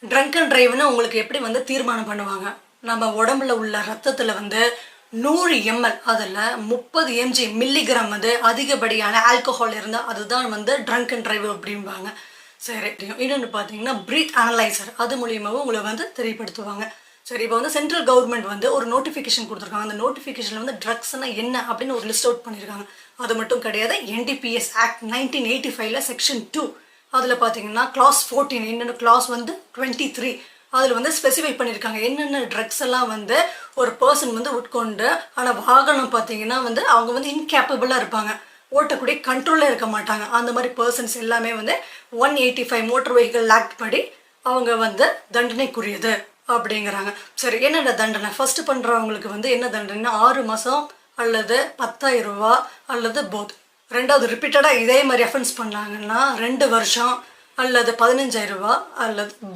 Drunk and டிரைவ்னு உங்களுக்கு எப்படி வந்து தீர்மானம் பண்ணுவாங்க? நம்ம உடம்புல உள்ள ரத்தத்தில் வந்து 100 ml அதில் 30 mg மில்லிகிராம் வந்து அதிகப்படியான ஆல்கஹால் இருந்தால் அதுதான் வந்து ட்ரங்க் அண்ட் டிரைவ் அப்படிம்பாங்க. சரி, இன்னொன்று பார்த்தீங்கன்னா பிரீத் அனலைசர், அது மூலியமாகவும் உங்களை வந்து தெரியப்படுத்துவாங்க. சரி, இப்போ வந்து சென்ட்ரல் கவர்மெண்ட் வந்து ஒரு நோட்டிஃபிகேஷன் கொடுத்துருக்காங்க. அந்த நோட்டிஃபிகேஷனில் வந்து ட்ரக்ஸ்னால் என்ன அப்படின்னு ஒரு லிஸ்ட் அவுட் பண்ணியிருக்காங்க. அது மட்டும் கிடையாது, NDPS ஆக்ட் 1985 செக்ஷன் 2 அதில் பார்த்தீங்கன்னா கிளாஸ் 14, என்னென்ன கிளாஸ் வந்து 23 அதில் வந்து ஸ்பெசிஃபை பண்ணியிருக்காங்க என்னென்ன ட்ரக்ஸ் எல்லாம் வந்து ஒரு பர்சன் வந்து உட்கொண்டு, ஆனால் வாகனம் பார்த்தீங்கன்னா வந்து அவங்க வந்து இன்கேப்பபிளாக இருப்பாங்க, ஓட்டக்கூடிய கண்ட்ரோலில் இருக்க மாட்டாங்க. அந்த மாதிரி பர்சன்ஸ் எல்லாமே வந்து 185 மோட்டர் வெஹிக்கிள் ஆக்ட் படி அவங்க வந்து தண்டனைக்குரியது அப்படிங்கிறாங்க. சரி, என்னென்ன தண்டனை? ஃபர்ஸ்ட் பண்ணுறவங்களுக்கு வந்து என்ன தண்டனை? 6 மாதம் அல்லது 10,000 ரூபா அல்லது போத். ரெண்டாவது ரிப்பீட்டடாக இதே மாதிரி அஃபென்ஸ் பண்ணாங்கன்னா 2 வருஷம் அல்லது 15,000 ரூபா அல்லது போத்.